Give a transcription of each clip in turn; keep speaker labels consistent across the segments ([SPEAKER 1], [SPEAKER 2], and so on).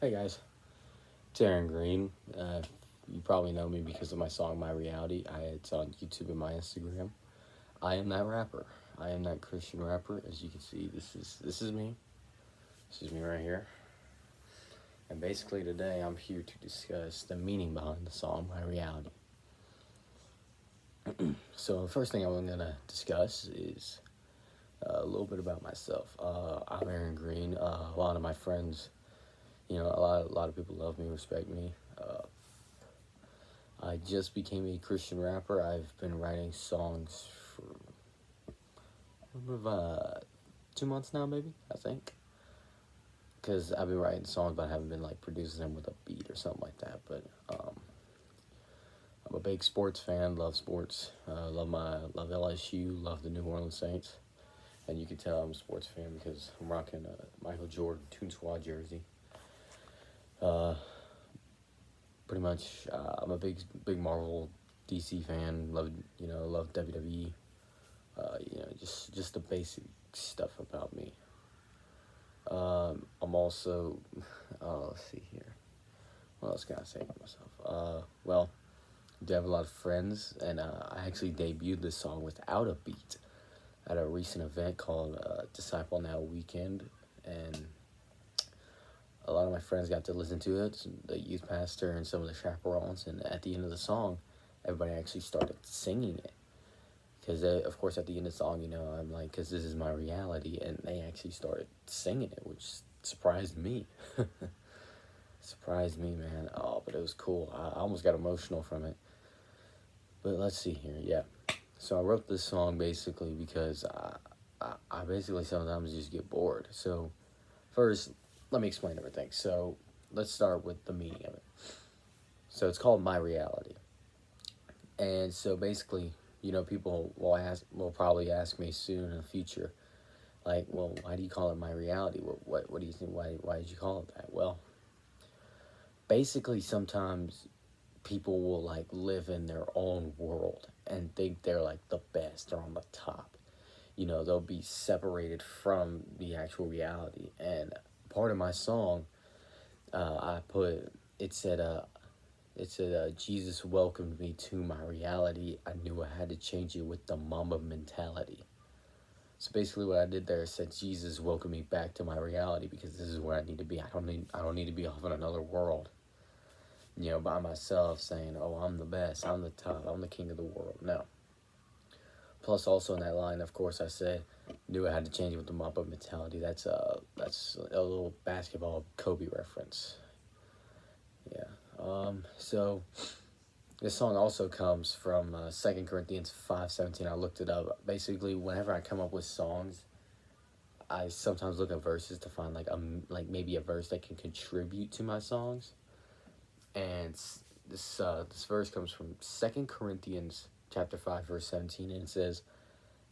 [SPEAKER 1] Hey guys, it's Aaron Green. You probably know me because of my song "My Reality." It's on YouTube and my Instagram. I am that rapper. I am that Christian rapper. As you can see, this is me. This is me right here. And basically today, I'm here to discuss the meaning behind the song "My Reality." So the first thing I'm gonna discuss is a little bit about myself. I'm Aaron Green. A lot of my friends, a lot of people love me, respect me. I just became a Christian rapper. I've been writing songs for 2 months now, maybe, I think. Because I've been writing songs, but I haven't been like producing them with a beat or something like that. But I'm a big sports fan. Love sports. Love LSU. Love the New Orleans Saints. And you can tell I'm a sports fan because I'm rocking a Michael Jordan Toon Squad jersey. Uh, Pretty much, I'm a big Marvel, DC fan. Love WWE. Just the basic stuff about me. I'm also, let's see here. What else can I say about myself? Well, I do have a lot of friends, and I actually debuted this song without a beat at a recent event called Disciple Now Weekend, and a lot of my friends got to listen to it, the youth pastor and some of the chaperones, and at the end of the song, everybody actually started singing it. Because, of course, at the end of the song, I'm like, because this is my reality, and they actually started singing it, which surprised me. Surprised me, man. Oh, but it was cool. I almost got emotional from it. But let's see here, yeah. So I wrote this song basically because I basically sometimes just get bored. So first, let me explain everything. So let's start with the meaning of it. So it's called My Reality. And so basically, people will probably ask me soon in the future, like, well, why do you call it My Reality? What do you think? Why did you call it that? Well, basically, sometimes people will like live in their own world and think they're like the best, they're on the top. They'll be separated from the actual reality. And part of my song, I put it said, Jesus welcomed me to my reality. I knew I had to change it with the Mamba mentality. So basically, what I did there is said, Jesus welcomed me back to my reality because this is where I need to be. I don't need to be off in another world, by myself saying, "Oh, I'm the best. I'm the top. I'm the king of the world." No. Plus, also in that line, of course, I said, knew I had to change it with the Mamba mentality. That's a little basketball Kobe reference. Yeah. So this song also comes from 2 Corinthians 5:17. I looked it up. Basically, whenever I come up with songs, I sometimes look at verses to find like maybe a verse that can contribute to my songs. And this verse comes from 2 Corinthians chapter 5 verse 17, and it says,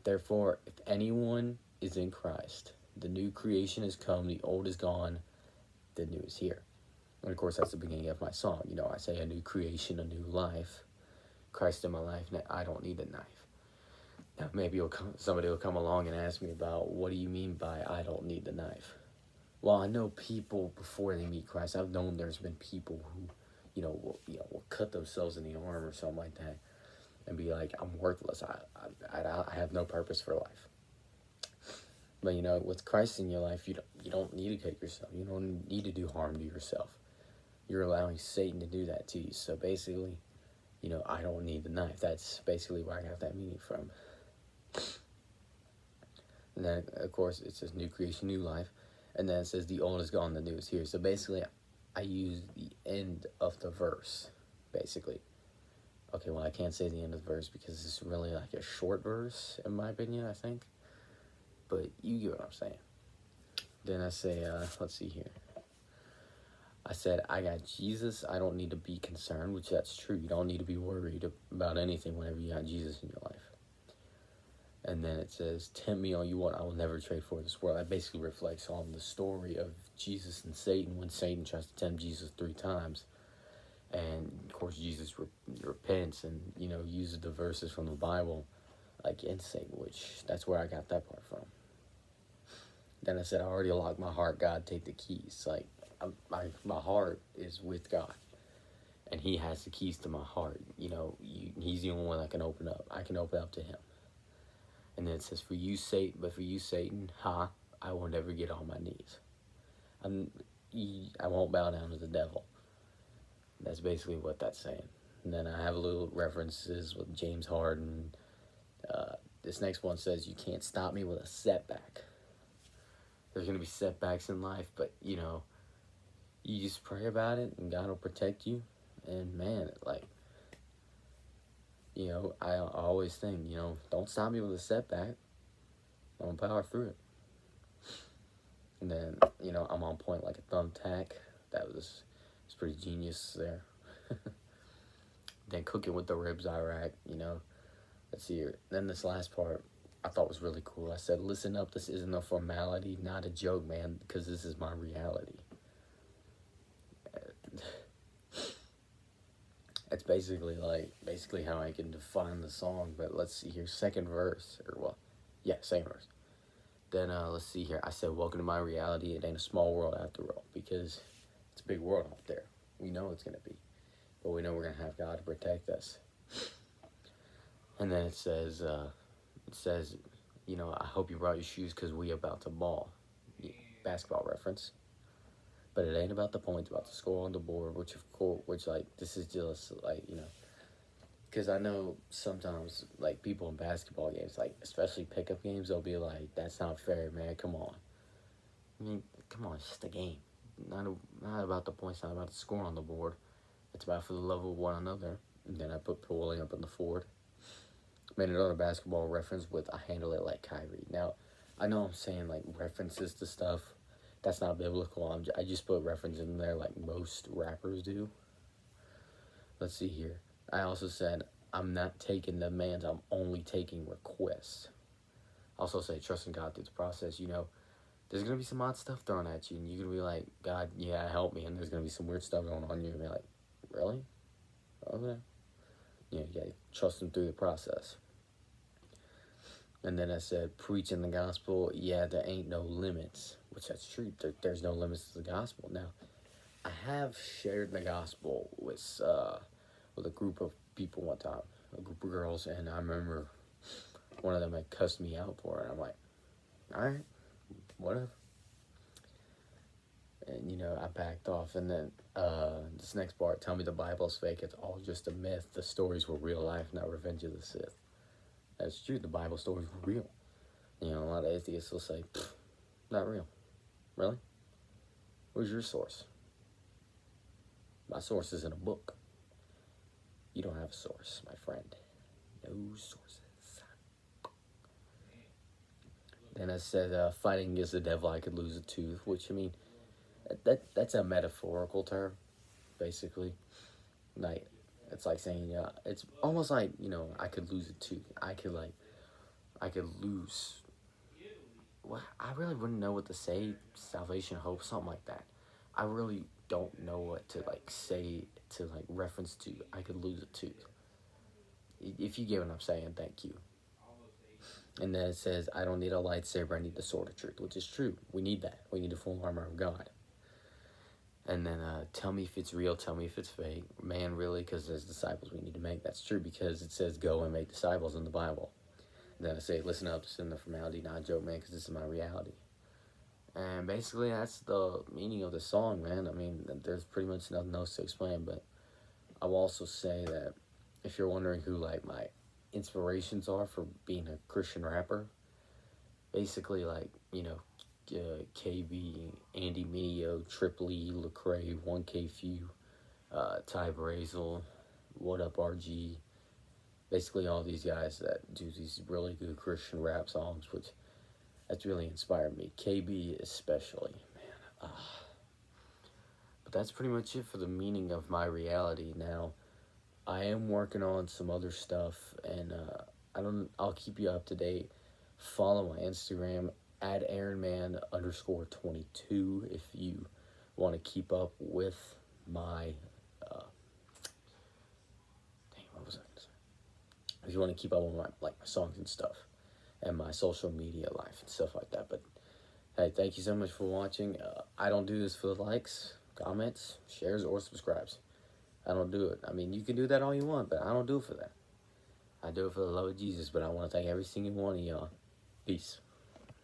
[SPEAKER 1] "Therefore, if anyone is in Christ, the new creation has come, the old is gone, the new is here." And of course, that's the beginning of my song. I say a new creation, a new life, Christ in my life. Now, I don't need a knife. Now, maybe somebody will come along and ask me about, what do you mean by I don't need the knife? Well, I know people before they meet Christ. I've known there's been people who, will cut themselves in the arm or something like that, and be like, I'm worthless. I have no purpose for life. But with Christ in your life, you don't need to cut yourself. You don't need to do harm to yourself. You're allowing Satan to do that to you. So basically, I don't need the knife. That's basically where I got that meaning from. And then, of course, it says new creation, new life. And then it says the old is gone, the new is here. So basically, I use the end of the verse, basically. Okay, well, I can't say the end of the verse because it's really like a short verse, in my opinion, I think. But you get what I'm saying. Then I say, let's see here. I said, I got Jesus. I don't need to be concerned, which that's true. You don't need to be worried about anything whenever you got Jesus in your life. And then it says, tempt me all you want. I will never trade for this world. That basically reflects on the story of Jesus and Satan when Satan tries to tempt Jesus 3 times. And, of course, Jesus repents and, uses the verses from the Bible against Satan, which that's where I got that part from. Then I said, I already locked my heart. God, take the keys. my heart is with God, and He has the keys to my heart. He's the only one that can open up. I can open up to Him. And then it says, "For you, Satan, I will never get on my knees. I won't bow down to the devil." That's basically what that's saying. And then I have a little references with James Harden. This next one says, "You can't stop me with a setback." There's going to be setbacks in life, but, you just pray about it, and God will protect you. And, man, I always think, don't stop me with a setback. I'm going to power through it. And then, I'm on point like a thumbtack. It's pretty genius there. Then cooking with the ribs, Iraq, Let's see here. Then this last part I thought was really cool. I said, "Listen up, this isn't a formality, not a joke, man, because this is my reality." It's basically how I can define the song. But let's see here. Second verse. Second verse. Then let's see here. I said, "Welcome to my reality. It ain't a small world after all," because it's a big world out there. We know it's going to be. But we know we're going to have God to protect us. And then it says, "I hope you brought your shoes because we about to ball." Basketball reference. But it ain't about the points, about the score on the board, which this is just because I know sometimes people in basketball games, especially pickup games, they'll be like, "That's not fair, man, come on." I mean, come on, it's just a game. Not about the points, not about the score on the board. It's about for the love of one another. And then I put pulling up in the Ford. Made another basketball reference with "I handle it like Kyrie." Now, I know I'm saying references to stuff. That's not biblical. I just put reference in there like most rappers do. Let's see here. I also said, "I'm not taking demands. I'm only taking requests." I also say, "Trust in God through the process." There's going to be some odd stuff thrown at you. And you're going to be like, "God, yeah, help me." And there's going to be some weird stuff going on. And you're going to be like, "Really? Okay." You got to trust Him through the process. And then I said, "Preaching the gospel, yeah, there ain't no limits," which that's true. There's no limits to the gospel. Now, I have shared the gospel with a group of people one time, a group of girls, and I remember one of them had cussed me out for it. I'm like, all right, whatever. And, I backed off. And then this next part, "Tell me the Bible's fake. It's all just a myth. The stories were real life, not Revenge of the Sith." That's true. The Bible stories were real. A lot of atheists will say, "Not real." Really? Where's your source? My source is in a book. You don't have a source, my friend. No sources. Then I said, "Fighting against the devil, I could lose a tooth," which, that's a metaphorical term, basically. It's like saying, it's almost like, I could lose a tooth. I could lose. Well, I really wouldn't know what to say. Salvation, hope, something like that. I really don't know what to say to reference to. I could lose a tooth. If you get what I'm saying, thank you. And then it says, "I don't need a lightsaber. I need the sword of truth," which is true. We need that. We need the full armor of God. And then "Tell me if it's real. Tell me if it's fake." Man, really? Because there's disciples we need to make. That's true because it says go and make disciples in the Bible. And then I say, "Listen up, this isn't a formality, not a joke, man, because this is my reality." And basically, that's the meaning of the song, man. There's pretty much nothing else to explain, but I will also say that if you're wondering who, my inspirations are for being a Christian rapper, basically, KB, Andy Mineo, Triply, Lecrae, 1K Few, Ty Brazel, What Up RG, basically all these guys that do these really good Christian rap songs, which that's really inspired me. KB especially, man. But that's pretty much it for the meaning of my reality. Now, I am working on some other stuff, and I'll keep you up to date. Follow my Instagram at AaronMan_22 if you want to keep up with my if you want to keep up with my songs and stuff and my social media life and stuff like that. But Hey, thank you so much for watching. I don't do this for the likes, comments, shares, or subscribes. I don't do it. I mean, you can do that all you want, but I don't do it for that. I do it for the love of Jesus, but I want to thank every single one of y'all. Peace.